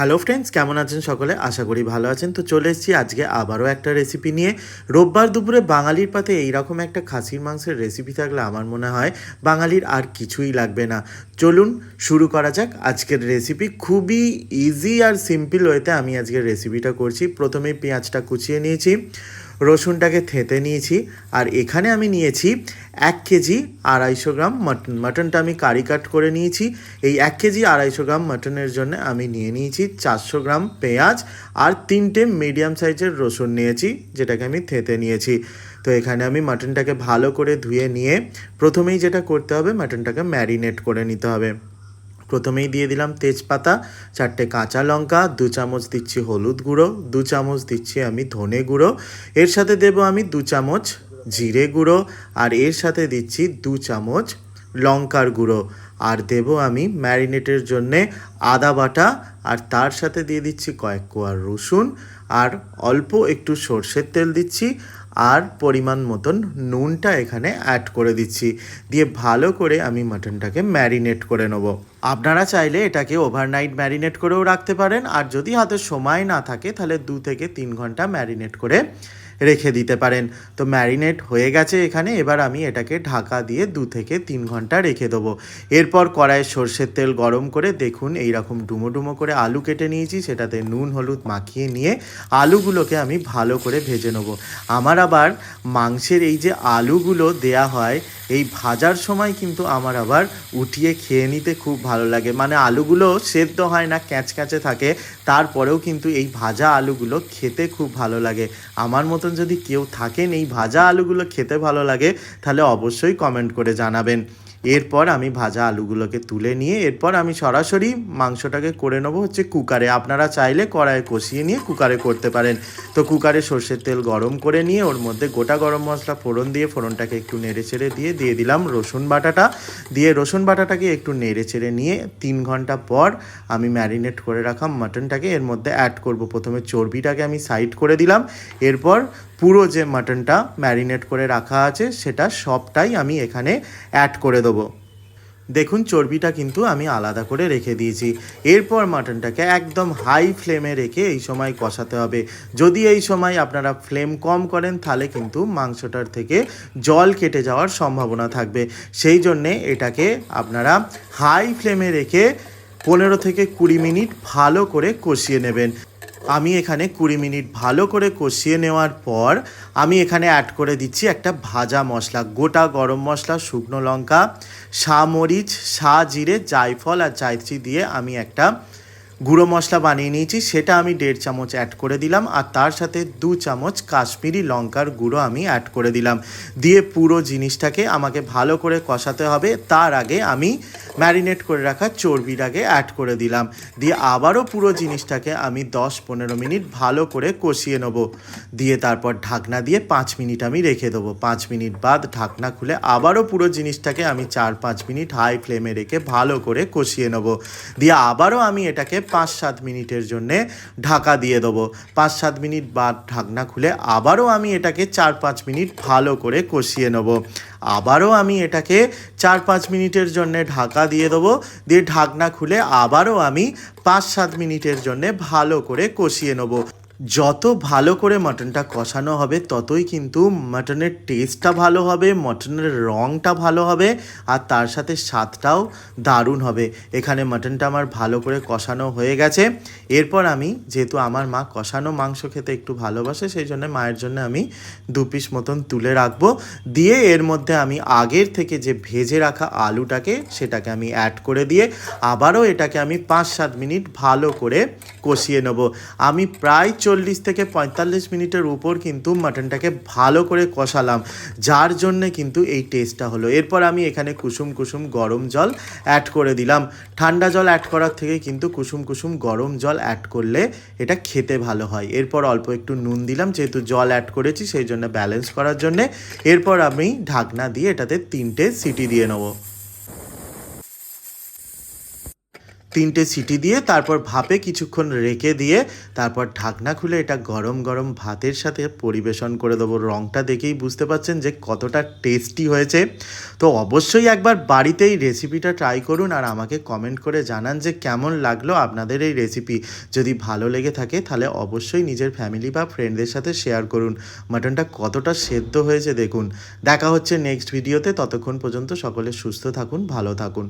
Hello friends, কেমন আছেন সকলে? আশা করি ভালো আছেন। তো চলে এসেছি আজকে আবারও একটা রেসিপি নিয়ে। রোববার দুপুরে বাঙালির পাতে এইরকম একটা খাসির মাংসের রেসিপি থাকলে আমার মনে হয় বাঙালির আর কিছুই লাগবে না। চলুন শুরু করা যাক আজকের রেসিপি। খুবই ইজি আর সিম্পল ওয়েতে আমি আজকের রেসিপিটা করছি। প্রথমেই পেঁয়াজটা কুচিয়ে নিয়েছি, রসুনটাকে থেঁতে নিয়েছি, আর এখানে আমি নিয়েছি 1 কেজি 250 গ্রাম মাটন। মাটনটা আমি কারি কাট করে নিয়েছি। এই 1 কেজি 250 গ্রাম মাটনের জন্য আমি নিয়ে নিয়েছি 400 গ্রাম পেঁয়াজ আর 3টে মিডিয়াম সাইজের রসুন নিয়েছি, যেটাকে আমি থেঁতে নিয়েছি। তো এখানে আমি মাটনটাকে ভালো করে ধুয়ে নিয়ে প্রথমেই যেটা করতে হবে, মাটনটাকে ম্যারিনেট করে নিতে হবে। প্রথমেই দিয়ে দিলাম তেজপাতা, 4টে কাঁচা লঙ্কা, 2 চামচ দিচ্ছি হলুদ গুঁড়ো, 2 চামচ দিচ্ছি আমি ধনে গুঁড়ো, এর সাথে দেব আমি 2 চামচ জিরে গুঁড়ো, আর এর সাথে দিচ্ছি 2 চামচ লঙ্কার গুঁড়ো, আর দেব আমি ম্যারিনেটের জন্যে আদা বাটা, আর তার সাথে দিয়ে দিচ্ছি কয়েক কোয়া রসুন, আর অল্প একটু সর্ষের তেল দিচ্ছি, আর পরিমাণ মতন নুনটা এখানে অ্যাড করে দিচ্ছি। দিয়ে ভালো করে আমি মাটনটাকে ম্যারিনেট করে নেব। আপনারা চাইলে এটাকে ওভারনাইট ম্যারিনেট করেও রাখতে পারেন, আর যদি হাতে সময় না থাকে তাহলে 2 থেকে 3 ঘন্টা ম্যারিনেট করে রেখে দিতে পারেন। তো ম্যারিনেট হয়ে গেছে এখানে, এবার আমি এটাকে ঢাকা দিয়ে 2 থেকে 3 ঘন্টা রেখে দেবো। এরপর কড়াইয়ে সর্ষের তেল গরম করে দেখুন এইরকম ডুমো ডুমো করে আলু কেটে নিয়েছি, সেটাতে নুন হলুদ মাখিয়ে নিয়ে আলুগুলোকে আমি ভালো করে ভেজে নেবো। আমার আবার মাংসের এই যে আলুগুলো দেয়া হয়, এই ভাজার সময় কিন্তু আমার আবার উঠিয়ে খেয়ে নিতে খুব ভালো লাগে। মানে আলুগুলো সেদ্ধ হয় না, ক্যাঁচক্যাঁচে থাকে, তারপরেও কিন্তু এই ভাজা আলুগুলো খেতে খুব ভালো লাগে। আমার মতন যদি কেউ থাকেন এই ভাজা আলুগুলো খেতে ভালো লাগে, তাহলে অবশ্যই কমেন্ট করে জানাবেন। এরপর আমি ভাজা আলুগুলোকে তুলে নিয়ে এরপর আমি সরাসরি মাংসটাকে করে নেবো হচ্ছে কুকারে। আপনারা চাইলে কড়াইয়ে কষিয়ে নিয়ে কুকারে করতে পারেন। তো কুকারে সর্ষের তেল গরম করে নিয়ে ওর মধ্যে গোটা গরম মশলা ফোড়ন দিয়ে ফোড়নটাকে একটু নেড়ে চেড়ে দিয়ে দিলাম রসুন বাটাটা। দিয়ে রসুন বাটাটাকে একটু নেড়ে চেড়ে নিয়ে 3 ঘন্টা পর আমি ম্যারিনেট করে রাখা মাটনটাকে এর মধ্যে অ্যাড করব। প্রথমে চর্বিটাকে আমি সাইড করে দিলাম, এরপর পুরো যে মাটনটা ম্যারিনেট করে রাখা আছে সেটা সবটাই আমি এখানে অ্যাড করে দেবো। দেখুন চর্বিটা কিন্তু আমি আলাদা করে রেখে দিয়েছি। এরপর মাটনটাকে একদম হাই ফ্লেমে রেখে এই সময় কষাতে হবে। যদি এই সময় আপনারা ফ্লেম কম করেন তাহলে কিন্তু মাংসটার থেকে জল কেটে যাওয়ার সম্ভাবনা থাকবে। সেই জন্যে এটাকে আপনারা হাই ফ্লেমে রেখে 15 থেকে 20 মিনিট ভালো করে কষিয়ে নেবেন। আমি এখানে 20 মিনিট ভালো করে কষিয়ে নেওয়ার পর আমি এখানে অ্যাড করে দিচ্ছি একটা ভাজা মশলা, গোটা গরম মশলা, শুকনো লঙ্কা, মরিচ, জিরে, জায়ফল আর জায়ত্রী দিয়ে আমি একটা গুঁড়ো মশলা বানিয়ে নিয়েছি, সেটা আমি 1.5 চামচ অ্যাড করে দিলাম, আর তার সাথে 2 চামচ কাশ্মীরি লঙ্কার গুঁড়ো আমি অ্যাড করে দিলাম। দিয়ে পুরো জিনিসটাকে আমাকে ভালো করে কষাতে হবে। তার আগে আমি ম্যারিনেট করে রাখা চর্বিটাকে অ্যাড করে দিলাম। দিয়ে আবারও পুরো জিনিসটাকে আমি 10-15 মিনিট ভালো করে কষিয়ে নেব। দিয়ে তারপর ঢাকনা দিয়ে 5 মিনিট আমি রেখে দেবো। 5 মিনিট বাদ ঢাকনা খুলে আবারও পুরো জিনিসটাকে আমি 4-5 মিনিট হাই ফ্লেমে রেখে ভালো করে কষিয়ে নেব। দিয়ে আবারও আমি এটাকে 5-7 মিনিটের জন্যে ঢাকা দিয়ে দেবো। 5-7 মিনিট বাদ ঢাকনা খুলে আবারও আমি এটাকে 4-5 মিনিট ভালো করে কষিয়ে নেব। আবারও আমি এটাকে 4-5 মিনিটের জন্য ঢাকা দিয়ে দেবো। দিয়ে ঢাকনা খুলে আবারও আমি 5-7 মিনিটের জন্য ভালো করে কষিয়ে নেব। যত ভালো করে মাটনটা কষানো হবে ততই কিন্তু মাটনের টেস্টটা ভালো হবে, মাটনের রঙটা ভালো হবে, আর তার সাথে স্বাদটাও দারুণ হবে। এখানে মাটনটা আমার ভালো করে কষানো হয়ে গেছে। এরপর আমি, যেহেতু আমার মা কষানো মাংস খেতে একটু ভালোবাসে, সেই জন্য মায়ের জন্য আমি 2 পিস মতন তুলে রাখবো। দিয়ে এর মধ্যে আমি আগের থেকে যে ভেজে রাখা আলুটাকে সেটাকে আমি অ্যাড করে দিয়ে আবারও এটাকে আমি 5-7 মিনিট ভালো করে কষিয়ে নেব। আমি প্রায় 40 থেকে 45 মিনিটের উপর কিন্তু মাটনটাকে ভালো করে কষালাম, যার জন্যে কিন্তু এই টেস্টটা হলো। এরপর আমি এখানে কুসুম কুসুম গরম জল অ্যাড করে দিলাম। ঠান্ডা জল অ্যাড করার থেকে কিন্তু কুসুম কুসুম গরম জল অ্যাড করলে এটা খেতে ভালো হয়। এরপর অল্প একটু নুন দিলাম, যেহেতু জল অ্যাড করেছি সেই জন্য ব্যালেন্স করার জন্যে। এরপর আমি ঢাকনা দিয়ে এটাতে 3টে সিটি দিয়ে নেবো। 3টে সিটি দিয়ে তারপর ভাপে কিছুক্ষণ রেখে দিয়ে তারপর ঢাকনা খুলে এটা গরম গরম ভাতের সাথে পরিবেশন করে দেবো। রঙটা দেখেই বুঝতে পারছেন যে কতটা টেস্টি হয়েছে। তো অবশ্যই একবার বাড়িতে এই রেসিপিটা ট্রাই করুন আর আমাকে কমেন্ট করে জানান যে কেমন লাগলো আপনাদের এই রেসিপি। যদি ভালো লেগে থাকে তাহলে অবশ্যই নিজের ফ্যামিলি বা ফ্রেন্ডদের সাথে শেয়ার করুন। মাটনটা কতটা সেদ্ধ হয়েছে দেখুন। দেখা হচ্ছে নেক্সট ভিডিওতে, ততক্ষণ পর্যন্ত সকলে সুস্থ থাকুন, ভালো থাকুন।